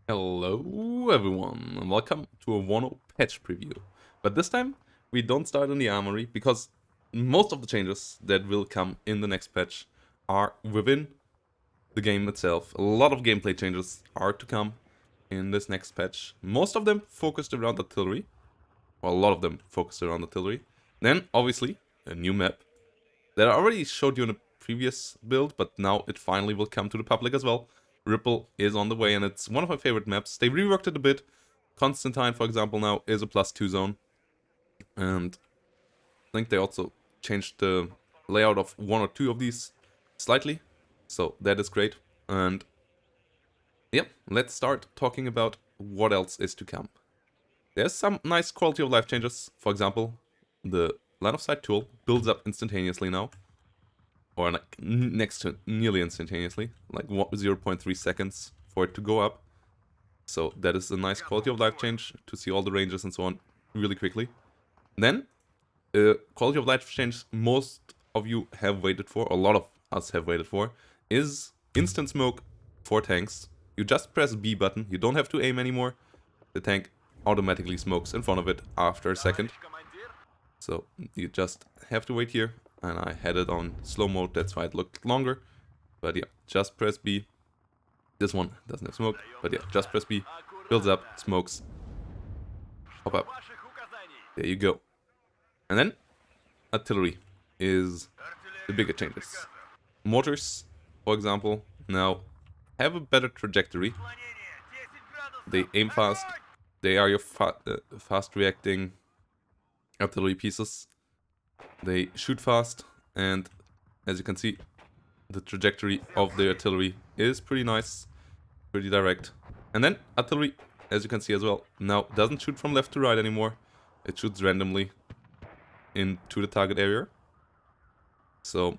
Hello everyone, and welcome to a WARNO patch preview. But this time, we don't start in the armory, because most of the changes that will come in the next patch are within the game itself. A lot of gameplay changes are to come in this next patch. Most of them focused around artillery, or a lot of them focused around artillery. Then, obviously, a new map that I already showed you in a previous build, but now it finally will come to the public as well. Ripple is on the way, and it's one of my favorite maps. They reworked it a bit. Constantine, for example, now is a +2 zone. And I think they also changed the layout of one or two of these slightly. So that is great. And yeah, let's start talking about what else is to come. There's some nice quality of life changes. For example, the line of sight tool builds up instantaneously now. Or like next to nearly instantaneously, like 0.3 seconds for it to go up. So that is a nice quality of life change to see all the ranges and so on really quickly. Then, quality of life change most of you have waited for, or a lot of us have waited for, is instant smoke for tanks. You just press B button, you don't have to aim anymore. The tank automatically smokes in front of it after a second. So you just have to wait here. And I had it on slow mode, that's why it looked longer. But yeah, just press B. This one doesn't have smoke, but yeah, just press B. Builds up, smokes. Pop up. There you go. And then, artillery is the bigger changes. Mortars, for example, now have a better trajectory. They aim fast. They are your fast reacting artillery pieces. They shoot fast, and as you can see, the trajectory of the artillery is pretty nice, pretty direct. And then artillery, as you can see as well, now doesn't shoot from left to right anymore. It shoots randomly into the target area. So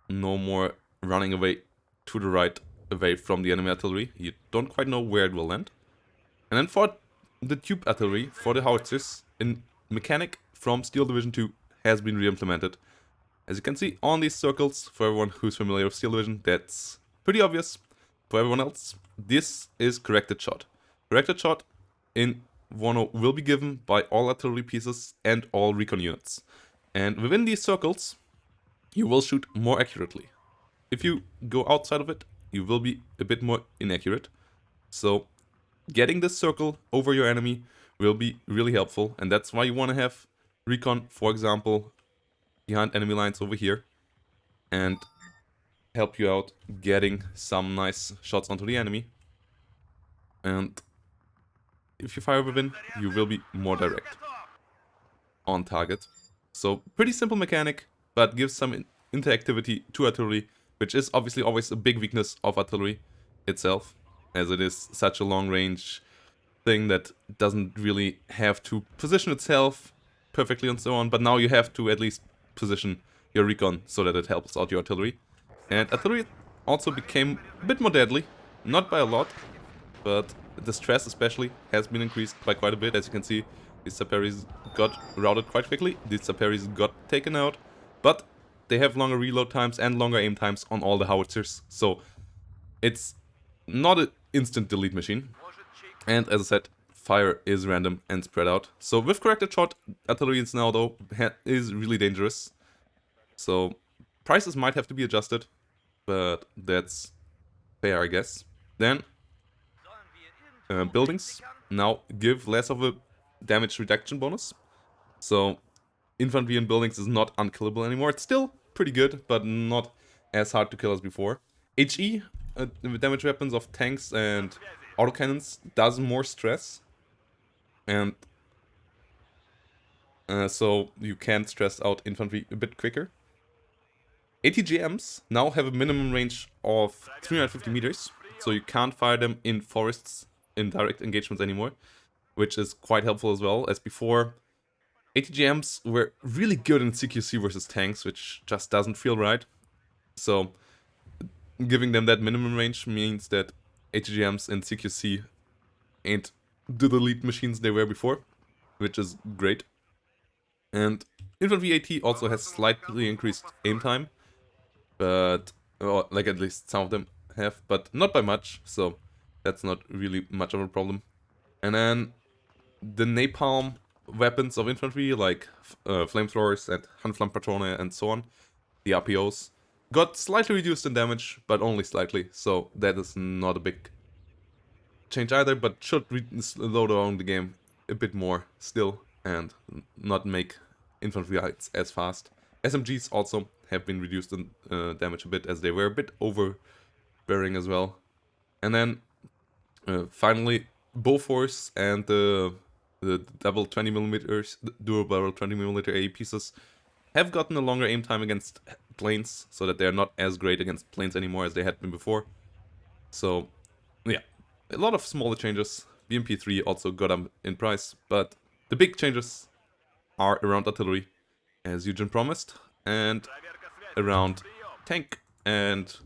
no more running away to the right, away from the enemy artillery. You don't quite know where it will land. And then for the tube artillery, for the howitzers, in mechanic from Steel Division 2, has been re-implemented. As you can see on these circles, for everyone who's familiar with Steel Division, that's pretty obvious. For everyone else, this is corrected shot. Corrected shot in WARNO will be given by all artillery pieces and all recon units. And within these circles, you will shoot more accurately. If you go outside of it, you will be a bit more inaccurate. So getting this circle over your enemy will be really helpful, and that's why you want to have recon, for example, behind enemy lines over here, and help you out getting some nice shots onto the enemy. And if you fire within, you will be more direct on target. So pretty simple mechanic, but gives some interactivity to artillery, which is obviously always a big weakness of artillery itself, as it is such a long range thing that doesn't really have to position itself perfectly and so on, but now you have to at least position your recon so that it helps out your artillery. And artillery also became a bit more deadly, not by a lot, but the stress especially has been increased by quite a bit. As you can see, these Saperis got routed quite quickly, these Saperis got taken out, but they have longer reload times and longer aim times on all the howitzers, so it's not an instant delete machine. And as I said, fire is random and spread out. So with corrected shot, artillery is now though is really dangerous. So prices might have to be adjusted, but that's fair, I guess. Then buildings now give less of a damage reduction bonus. So infantry in buildings is not unkillable anymore. It's still pretty good, but not as hard to kill as before. HE, damage weapons of tanks and autocannons, does more stress. And so you can stress out infantry a bit quicker. ATGMs now have a minimum range of 350 meters, so you can't fire them in forests in direct engagements anymore, which is quite helpful as well, as before ATGMs were really good in CQC versus tanks, which just doesn't feel right. So giving them that minimum range means that ATGMs in CQC ain't the delete machines they were before, which is great. And infantry AT also has slightly increased aim time, but like at least some of them have, but not by much. So That's not really much of a problem. And then the napalm weapons of infantry, like flamethrowers and Handflammenpatrone and so on, the RPOs, got slightly reduced in damage, but only slightly, so that is not a big change either, but should slow down the game a bit more still, and not make infantry hits as fast. SMGs also have been reduced in damage a bit, as they were a bit overbearing as well. And then finally, Bofors and the double 20mm, dual barrel 20mm AE pieces have gotten a longer aim time against planes, so that they're not as great against planes anymore as they had been before. So, yeah, a lot of smaller changes. BMP3 also got up in price, but the big changes are around artillery, as Eugen promised, and around tank and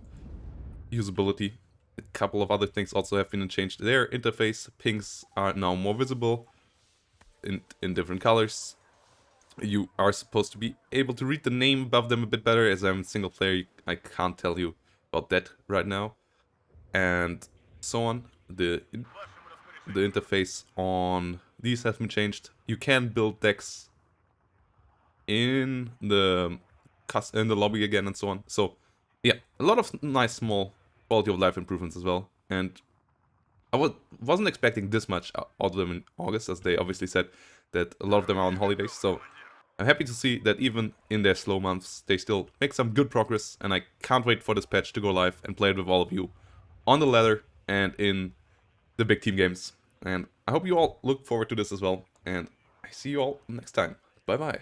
usability. A couple of other things also have been changed. Their interface pings are now more visible in different colors. You are supposed to be able to read the name above them a bit better. As I'm single player, I can't tell you about that right now. And so on. The interface on these have been changed. You can build decks in the lobby again and so on. So yeah, a lot of nice small quality of life improvements as well. And I wasn't expecting this much out of them in August, as they obviously said that a lot of them are on holidays. So I'm happy to see that even in their slow months, they still make some good progress, and I can't wait for this patch to go live and play it with all of you on the ladder and in the big team games. And I hope you all look forward to this as well, and I see you all next time. Bye bye.